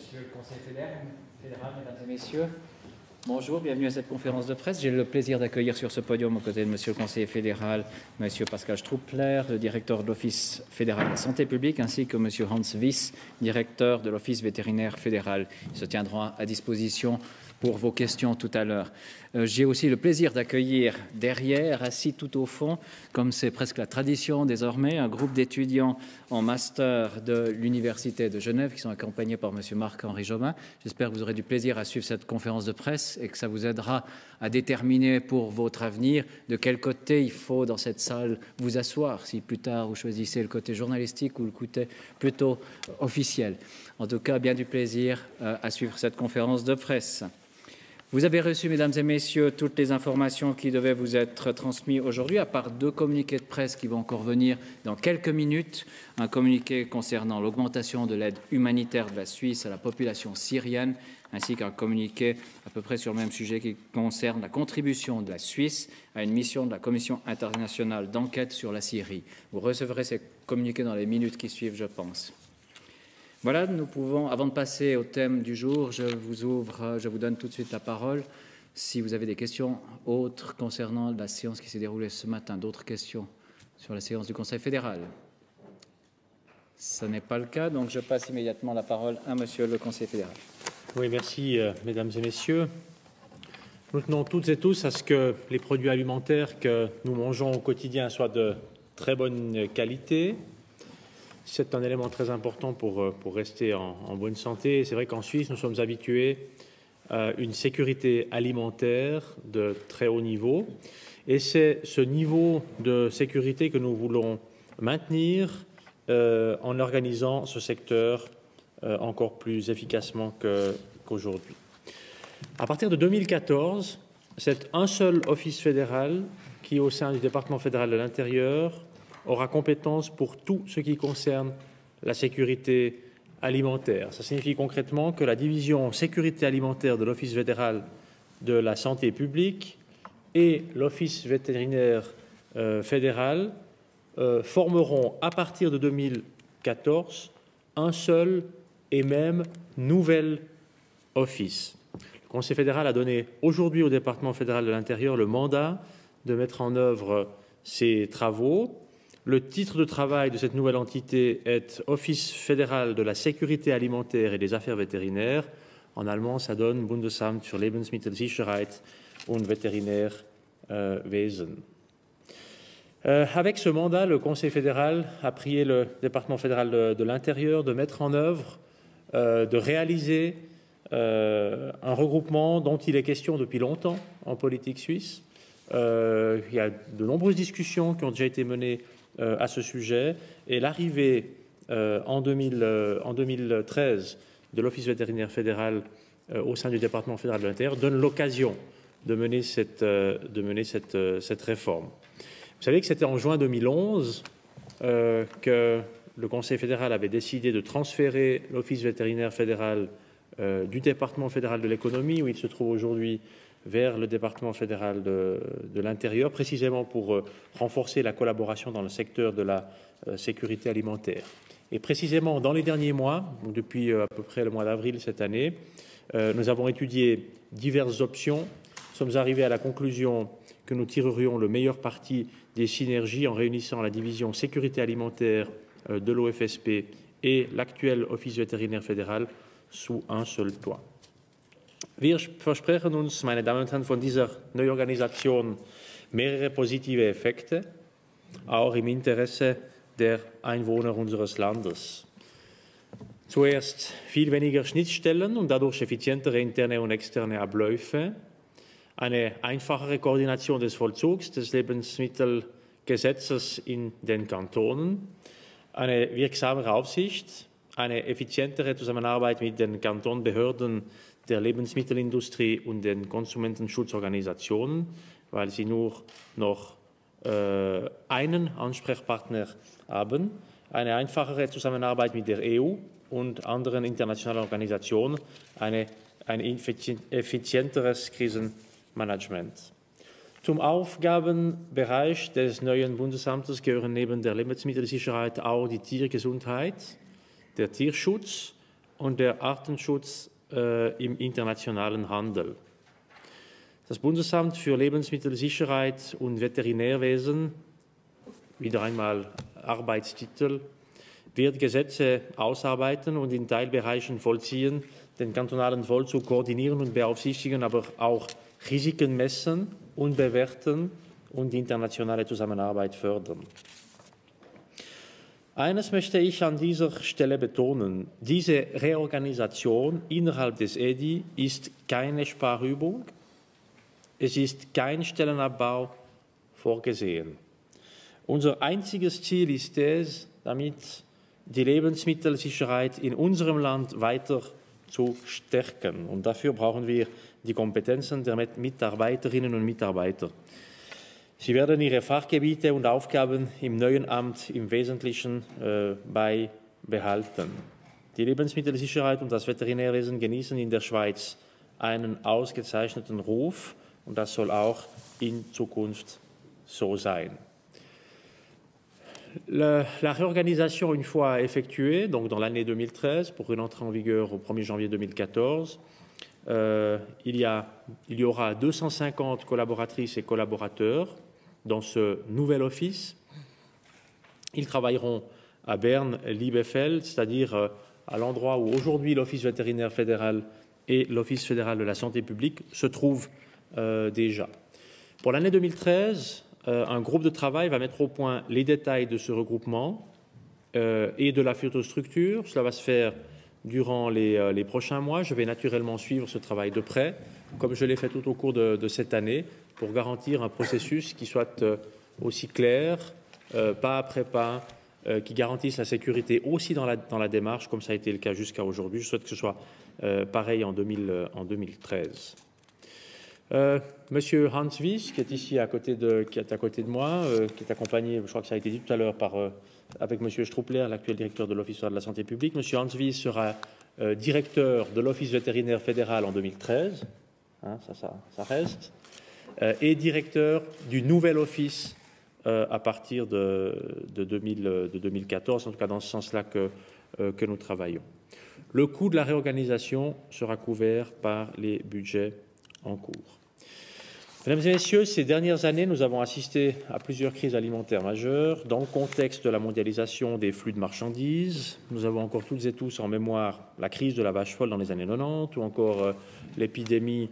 Monsieur le Conseil fédéral, Mesdames et Messieurs, bonjour, bienvenue à cette conférence de presse. J'ai le plaisir d'accueillir sur ce podium aux côtés de Monsieur le Conseiller fédéral, Monsieur Pascal Struppler, le directeur de l'Office fédéral de la santé publique, ainsi que Monsieur Hans Wyss, directeur de l'Office vétérinaire fédéral. Ils se tiendront à disposition pour vos questions tout à l'heure. J'ai aussi le plaisir d'accueillir derrière, assis tout au fond, comme c'est presque la tradition désormais, un groupe d'étudiants en master de l'Université de Genève qui sont accompagnés par M. Marc-Henri Jobin. J'espère que vous aurez du plaisir à suivre cette conférence de presse et que ça vous aidera à déterminer pour votre avenir de quel côté il faut dans cette salle vous asseoir, si plus tard vous choisissez le côté journalistique ou le côté plutôt officiel. En tout cas, bien du plaisir à suivre cette conférence de presse. Vous avez reçu, mesdames et messieurs, toutes les informations qui devaient vous être transmises aujourd'hui, à part 2 communiqués de presse qui vont encore venir dans quelques minutes. Un communiqué concernant l'augmentation de l'aide humanitaire de la Suisse à la population syrienne, ainsi qu'un communiqué à peu près sur le même sujet qui concerne la contribution de la Suisse à une mission de la Commission internationale d'enquête sur la Syrie. Vous recevrez ces communiqués dans les minutes qui suivent, je pense. Voilà, nous pouvons, avant de passer au thème du jour, je vous donne tout de suite la parole. Si vous avez des questions autres concernant la séance qui s'est déroulée ce matin, d'autres questions sur la séance du Conseil fédéral. Ce n'est pas le cas, donc je passe immédiatement la parole à Monsieur le Conseiller fédéral. Oui, merci, mesdames et messieurs. Nous tenons toutes et tous à ce que les produits alimentaires que nous mangeons au quotidien soient de très bonne qualité. C'est un élément très important pour rester en bonne santé. C'est vrai qu'en Suisse, nous sommes habitués à une sécurité alimentaire de très haut niveau. Et c'est ce niveau de sécurité que nous voulons maintenir en organisant ce secteur encore plus efficacement qu'aujourd'hui. À partir de 2014, c'est un seul office fédéral qui, au sein du département fédéral de l'Intérieur, aura compétence pour tout ce qui concerne la sécurité alimentaire. Ça signifie concrètement que la division sécurité alimentaire de l'Office fédéral de la santé publique et l'Office vétérinaire fédéral formeront à partir de 2014 un seul et même nouvel office. Le Conseil fédéral a donné aujourd'hui au département fédéral de l'Intérieur le mandat de mettre en œuvre ces travaux. Le titre de travail de cette nouvelle entité est Office fédéral de la sécurité alimentaire et des affaires vétérinaires. En allemand, ça donne Bundesamt für Lebensmittelsicherheit und Veterinärwesen. Avec ce mandat, le Conseil fédéral a prié le département fédéral de l'Intérieur de mettre en œuvre, de réaliser un regroupement dont il est question depuis longtemps en politique suisse. Il y a de nombreuses discussions qui ont déjà été menées à ce sujet, et l'arrivée en 2013 de l'Office vétérinaire fédéral au sein du département fédéral de l'Intérieur donne l'occasion de mener cette réforme. Vous savez que c'était en juin 2011 que le Conseil fédéral avait décidé de transférer l'Office vétérinaire fédéral du département fédéral de l'économie, où il se trouve aujourd'hui, vers le département fédéral de l'Intérieur, précisément pour renforcer la collaboration dans le secteur de la sécurité alimentaire. Et précisément, dans les derniers mois, donc depuis à peu près le mois d'avril cette année, nous avons étudié diverses options. Nous sommes arrivés à la conclusion que nous tirerions le meilleur parti des synergies en réunissant la division sécurité alimentaire de l'OFSP et l'actuel Office vétérinaire fédéral sous un seul toit. Wir versprechen uns, meine Damen und Herren, von dieser Neuorganisation mehrere positive Effekte, auch im Interesse der Einwohner unseres Landes. Zuerst viel weniger Schnittstellen und dadurch effizientere interne und externe Abläufe, eine einfachere Koordination des Vollzugs des Lebensmittelgesetzes in den Kantonen, eine wirksamere Aufsicht, eine effizientere Zusammenarbeit mit den Kantonbehörden der Lebensmittelindustrie und den Konsumentenschutzorganisationen, weil sie nur noch einen Ansprechpartner haben, eine einfachere Zusammenarbeit mit der EU und anderen internationalen Organisationen, ein effizienteres Krisenmanagement. Zum Aufgabenbereich des neuen Bundesamtes gehören neben der Lebensmittelsicherheit auch die Tiergesundheit, der Tierschutz und der Artenschutz im internationalen Handel. Das Bundesamt für Lebensmittelsicherheit und Veterinärwesen, wieder einmal Arbeitstitel, wird Gesetze ausarbeiten und in Teilbereichen vollziehen, den kantonalen Vollzug koordinieren und beaufsichtigen, aber auch Risiken messen und bewerten und internationale Zusammenarbeit fördern. Eines möchte ich an dieser Stelle betonen. Diese Reorganisation innerhalb des EDI ist keine Sparübung. Es ist kein Stellenabbau vorgesehen. Unser einziges Ziel ist es, damit die Lebensmittelsicherheit in unserem Land weiter zu stärken. Und dafür brauchen wir die Kompetenzen der Mitarbeiterinnen und Mitarbeiter. Sie werden ihre Fachgebiete und Aufgaben im neuen Amt im Wesentlichen beibehalten. Die Lebensmittelsicherheit und das Veterinärwesen genießen in der Schweiz einen ausgezeichneten Ruf und das soll auch in Zukunft so sein. La réorganisation, une fois effectuée, donc dans l'année 2013, pour une entrée en vigueur au 1er janvier 2014, il y aura 250 collaboratrices et collaborateurs dans ce nouvel office. Ils travailleront à Bern-Liebefeld, c'est-à-dire à l'endroit où aujourd'hui l'Office vétérinaire fédéral et l'Office fédéral de la santé publique se trouvent déjà. Pour l'année 2013, un groupe de travail va mettre au point les détails de ce regroupement et de la future structure. Cela va se faire durant les prochains mois. Je vais naturellement suivre ce travail de près, comme je l'ai fait tout au cours de cette année, pour garantir un processus qui soit aussi clair, pas après pas, qui garantisse la sécurité aussi dans la démarche, comme ça a été le cas jusqu'à aujourd'hui. Je souhaite que ce soit pareil en 2013. Monsieur Hans Wies, qui est ici à côté de moi, qui est accompagné, je crois que ça a été dit tout à l'heure, avec Monsieur Struppler, l'actuel directeur de l'Office de la santé publique. Monsieur Hans Wies sera directeur de l'Office vétérinaire fédéral en 2013, hein, ça reste, et directeur du nouvel office à partir de 2014, en tout cas dans ce sens-là que nous travaillons. Le coût de la réorganisation sera couvert par les budgets en cours. Mesdames et messieurs, ces dernières années, nous avons assisté à plusieurs crises alimentaires majeures dans le contexte de la mondialisation des flux de marchandises. Nous avons encore toutes et tous en mémoire la crise de la vache folle dans les années 90 ou encore l'épidémie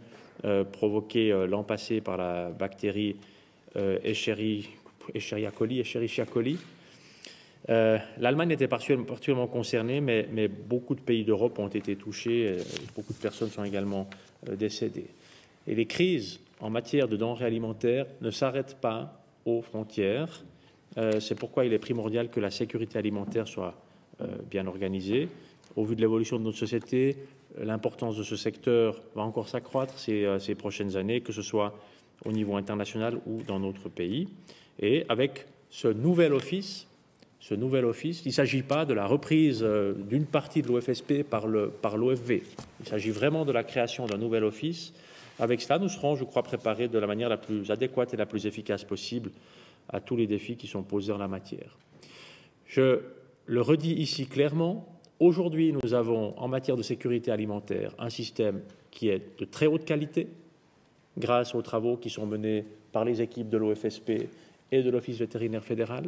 provoquée l'an passé par la bactérie Escherichia coli. L'Allemagne était particulièrement concernée, mais beaucoup de pays d'Europe ont été touchés. Beaucoup de personnes sont également décédées. Et les crises en matière de denrées alimentaires ne s'arrêtent pas aux frontières. C'est pourquoi il est primordial que la sécurité alimentaire soit bien organisée. Au vu de l'évolution de notre société, l'importance de ce secteur va encore s'accroître ces prochaines années, que ce soit au niveau international ou dans notre pays. Et avec ce nouvel office, il ne s'agit pas de la reprise d'une partie de l'OFSP par l'OFV. Il s'agit vraiment de la création d'un nouvel office. Avec cela, nous serons, je crois, préparés de la manière la plus adéquate et la plus efficace possible à tous les défis qui sont posés en la matière. Je le redis ici clairement, aujourd'hui, nous avons, en matière de sécurité alimentaire, un système qui est de très haute qualité, grâce aux travaux qui sont menés par les équipes de l'OFSP et de l'Office vétérinaire fédéral,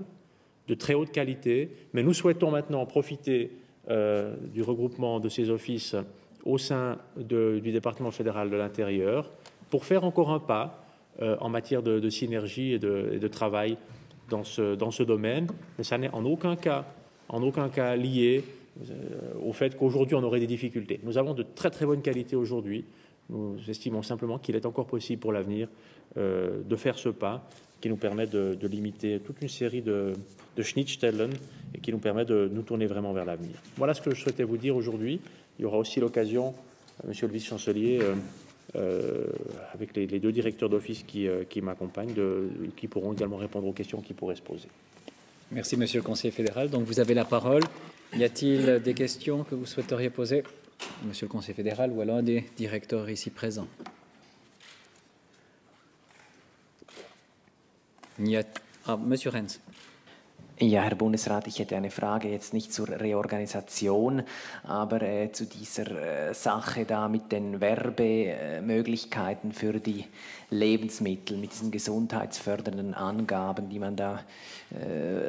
de très haute qualité, mais nous souhaitons maintenant profiter du regroupement de ces offices au sein du département fédéral de l'Intérieur pour faire encore un pas en matière de synergie et de travail dans ce domaine. Mais ça n'est en aucun cas lié au fait qu'aujourd'hui on aurait des difficultés. Nous avons de très très bonnes qualités aujourd'hui. Nous estimons simplement qu'il est encore possible pour l'avenir de faire ce pas qui nous permet de limiter toute une série de Schnittstellen et qui nous permet de nous tourner vraiment vers l'avenir. Voilà ce que je souhaitais vous dire aujourd'hui. Il y aura aussi l'occasion, Monsieur le vice-chancelier, avec les deux directeurs d'office qui m'accompagnent, qui pourront également répondre aux questions qui pourraient se poser. Merci, Monsieur le conseiller fédéral. Donc, vous avez la parole. Y a-t-il des questions que vous souhaiteriez poser, Monsieur le conseiller fédéral, ou à l'un des directeurs ici présents? Monsieur Renz. Ja, Herr Bundesrat, ich hätte eine Frage jetzt nicht zur Reorganisation, aber zu dieser Sache da mit den Werbemöglichkeiten für die Lebensmittel, mit diesen gesundheitsfördernden Angaben, die man da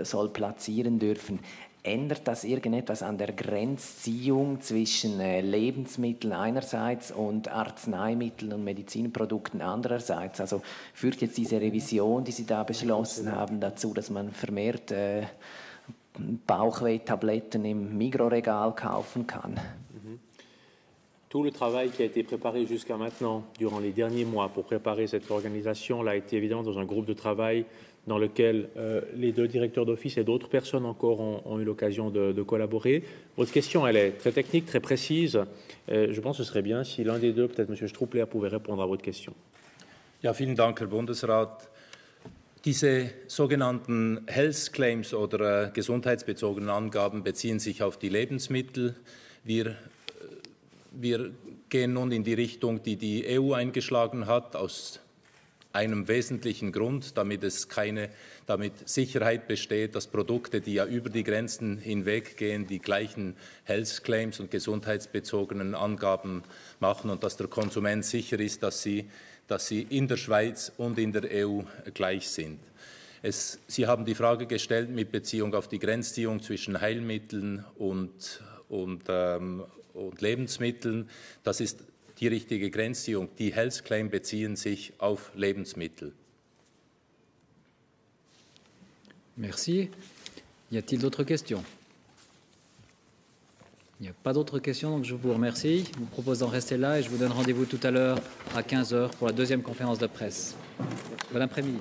soll platzieren dürfen. Ändert das irgendetwas an der Grenzziehung zwischen Lebensmitteln einerseits und Arzneimitteln und Medizinprodukten andererseits? Also führt jetzt diese Revision, die Sie da beschlossen haben, dazu, dass man vermehrt Bauchweh-Tabletten im Mikroregal kaufen kann? Tout le travail qui a été préparé jusqu'à maintenant, durant les derniers mois, pour préparer cette organisation, là, a été évidemment dans un groupe de travail dans lequel les deux directeurs d'office et d'autres personnes encore ont eu l'occasion de collaborer. Votre question, elle est très technique, très précise. Je pense que ce serait bien si l'un des deux, peut-être M. Struppler, pouvait répondre à votre question. Ja, vielen Dank, Herr Bundesrat. Diese sogenannten Health Claims oder gesundheitsbezogenen Angaben beziehen sich auf die Lebensmittel. Wir gehen nun in die Richtung, die die EU eingeschlagen hat, aus einem wesentlichen Grund, damit Sicherheit besteht, dass Produkte, die ja über die Grenzen hinweggehen, die gleichen Health Claims und gesundheitsbezogenen Angaben machen und dass der Konsument sicher ist, dass sie in der Schweiz und in der EU gleich sind. Sie haben die Frage gestellt mit Beziehung auf die Grenzziehung zwischen Heilmitteln und Lebensmitteln. Das ist die richtige Grenzziehung. Die Health Claim beziehen sich auf Lebensmittel. Merci. Y a-t-il d'autres questions? Il n'y a pas d'autres questions, donc je vous remercie. Je vous propose d'en rester là et je vous donne rendez-vous tout à l'heure à 15h pour la deuxième conférence de presse. Bon après-midi.